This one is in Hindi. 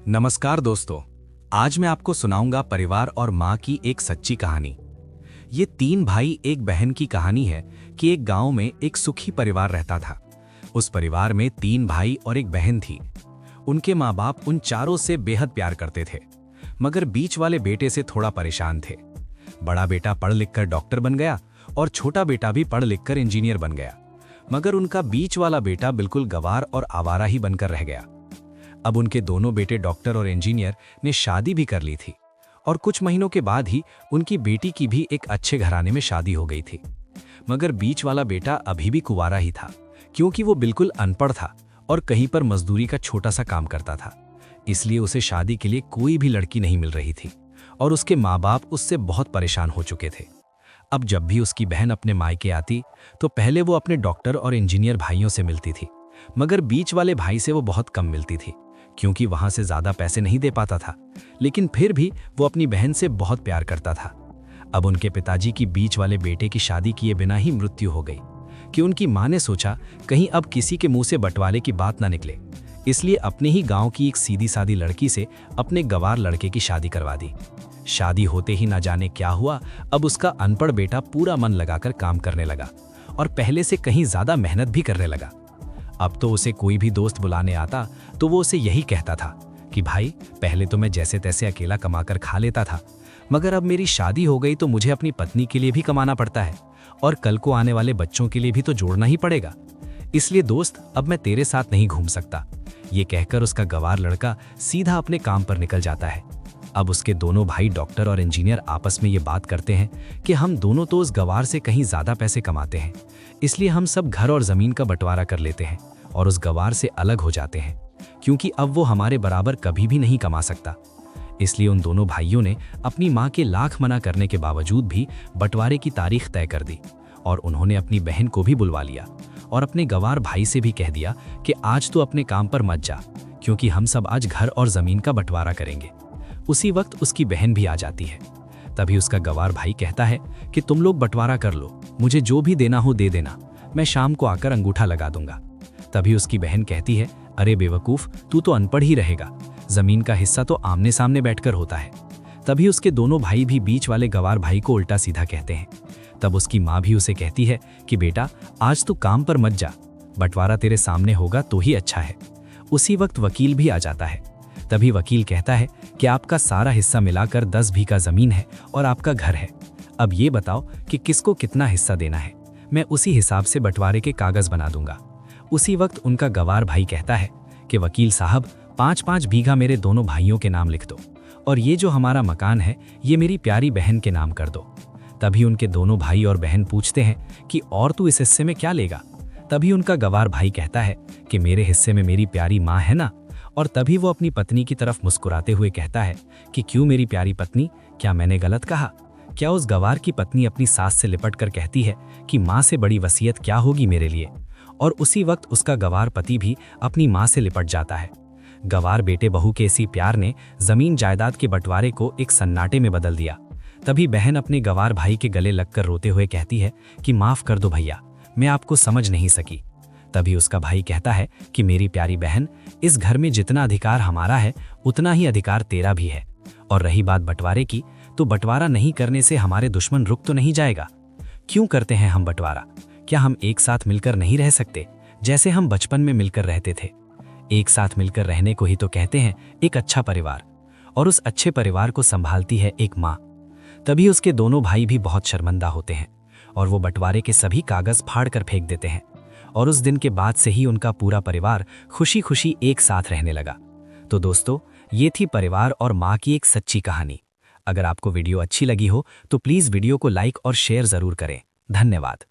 नमस्कार दोस्तों, आज मैं आपको सुनाऊंगा परिवार और माँ की एक सच्ची कहानी। ये तीन भाई एक बहन की कहानी है कि एक गांव में एक सुखी परिवार रहता था। उस परिवार में तीन भाई और एक बहन थी। उनके माँ बाप उन चारों से बेहद प्यार करते थे, मगर बीच वाले बेटे से थोड़ा परेशान थे। बड़ा बेटा पढ़ लिख कर डॉक्टर बन गया और छोटा बेटा भी पढ़ लिख कर इंजीनियर बन गया, मगर उनका बीच वाला बेटा बिल्कुल गंवार और आवारा ही बनकर रह गया। अब उनके दोनों बेटे डॉक्टर और इंजीनियर ने शादी भी कर ली थी और कुछ महीनों के बाद ही उनकी बेटी की भी एक अच्छे घराने में शादी हो गई थी। मगर बीच वाला बेटा अभी भी कुंवारा ही था, क्योंकि वो बिल्कुल अनपढ़ था और कहीं पर मजदूरी का छोटा सा काम करता था। इसलिए उसे शादी के लिए कोई भी लड़की नहीं मिल रही थी और उसके माँ बाप उससे बहुत परेशान हो चुके थे। अब जब भी उसकी बहन अपने मायके आती तो पहले वो अपने डॉक्टर और इंजीनियर भाइयों से मिलती थी, मगर बीच वाले भाई से वो बहुत कम मिलती थी, क्योंकि वहां से ज्यादा पैसे नहीं दे पाता था। लेकिन फिर भी वो अपनी बहन से बहुत प्यार करता था। अब उनके पिताजी की बीच वाले बेटे की शादी किए बिना ही मृत्यु हो गई कि उनकी मां ने सोचा कहीं अब किसी के मुंह से बंटवारे की बात ना निकले, इसलिए अपने ही गांव की एक सीधी सादी लड़की से अपने गंवार लड़के की शादी करवा दी। शादी होते ही ना जाने क्या हुआ, अब उसका अनपढ़ बेटा पूरा मन लगाकर काम करने लगा और पहले से कहीं ज्यादा मेहनत भी करने लगा। अब तो उसे कोई भी दोस्त बुलाने आता तो वो उसे यही कहता था कि भाई, पहले तो मैं जैसे तैसे अकेला कमाकर खा लेता था, मगर अब मेरी शादी हो गई तो मुझे अपनी पत्नी के लिए भी कमाना पड़ता है और कल को आने वाले बच्चों के लिए भी तो जोड़ना ही पड़ेगा। इसलिए दोस्त, अब मैं तेरे साथ नहीं घूम सकता। ये कहकर उसका गंवार लड़का सीधा अपने काम पर निकल जाता है। अब उसके दोनों भाई डॉक्टर और इंजीनियर आपस में ये बात करते हैं कि हम दोनों तो उस गंवार से कहीं ज्यादा पैसे कमाते हैं, इसलिए हम सब घर और जमीन का बंटवारा कर लेते हैं और उस गंवार से अलग हो जाते हैं, क्योंकि अब वो हमारे बराबर कभी भी नहीं कमा सकता। इसलिए उन दोनों भाइयों ने अपनी मां के लाख मना करने के बावजूद भी बंटवारे की तारीख तय कर दी और उन्होंने अपनी बहन को भी बुलवा लिया और अपने गंवार भाई से भी कह दिया कि आज तो अपने काम पर मत जा, क्योंकि हम सब आज घर और जमीन का बंटवारा करेंगे। उसी वक्त उसकी बहन भी आ जाती है। तभी उसका गंवार भाई कहता है कि तुम लोग बंटवारा कर लो, मुझे जो भी देना हो दे देना, मैं शाम को आकर अंगूठा लगा दूंगा। तभी उसकी बहन कहती है, अरे बेवकूफ, तू तो अनपढ़ ही रहेगा, जमीन का हिस्सा तो आमने सामने बैठकर होता है। तभी उसके दोनों भाई भी बीच वाले गंवार भाई को उल्टा सीधा कहते हैं। तब उसकी माँ भी उसे कहती है कि बेटा, आज तू काम पर मत जा, बंटवारा तेरे सामने होगा तो ही अच्छा है। उसी वक्त वकील भी आ जाता है। तभी वकील कहता है कि आपका सारा हिस्सा मिलाकर 10 बीघा जमीन है और आपका घर है। अब ये बताओ कि किसको कितना हिस्सा देना है, मैं उसी हिसाब से बंटवारे के कागज बना दूंगा। उसी वक्त उनका गंवार भाई कहता है कि वकील साहब, 5-5 बीघा मेरे दोनों भाइयों के नाम लिख दो और ये जो हमारा मकान है ये मेरी प्यारी बहन के नाम कर दो। तभी उनके दोनों भाई और बहन पूछते हैं कि और तू इस हिस्से में क्या लेगा। तभी उनका गंवार भाई कहता है कि मेरे हिस्से में मेरी प्यारी माँ है ना। और तभी वो अपनी पत्नी की तरफ मुस्कुराते हुए कहता है कि क्यों मेरी प्यारी पत्नी, क्या मैंने गलत कहा? क्या उस गंवार की पत्नी अपनी सास से लिपट कर कहती है कि माँ से बड़ी वसीयत क्या होगी मेरे लिए। और उसी वक्त उसका गंवार पति भी अपनी माँ से लिपट जाता है। गंवार बेटे बहू के इसी प्यार ने जमीन जायदाद के बंटवारे को एक सन्नाटे में बदल दिया। तभी बहन अपने गंवार भाई के गले लगकर रोते हुए कहती है कि माफ कर दो भैया, मैं आपको समझ नहीं सकी। तभी उसका भाई कहता है कि मेरी प्यारी बहन, इस घर में जितना अधिकार हमारा है उतना ही अधिकार तेरा भी है। और रही बात बंटवारे की, तो बंटवारा नहीं करने से हमारे दुश्मन रुक तो नहीं जाएगा। क्यों करते हैं हम बंटवारा? क्या हम एक साथ मिलकर नहीं रह सकते, जैसे हम बचपन में मिलकर रहते थे? एक साथ मिलकर रहने को ही तो कहते हैं एक अच्छा परिवार, और उस अच्छे परिवार को संभालती है एक माँ। तभी उसके दोनों भाई भी बहुत शर्मिंदा होते हैं और वो बंटवारे के सभी कागज फाड़ कर फेंक देते हैं। और उस दिन के बाद से ही उनका पूरा परिवार खुशी खुशी एक साथ रहने लगा। तो दोस्तों, ये थी परिवार और माँ की एक सच्ची कहानी। अगर आपको वीडियो अच्छी लगी हो तो प्लीज़ वीडियो को लाइक और शेयर ज़रूर करें। धन्यवाद।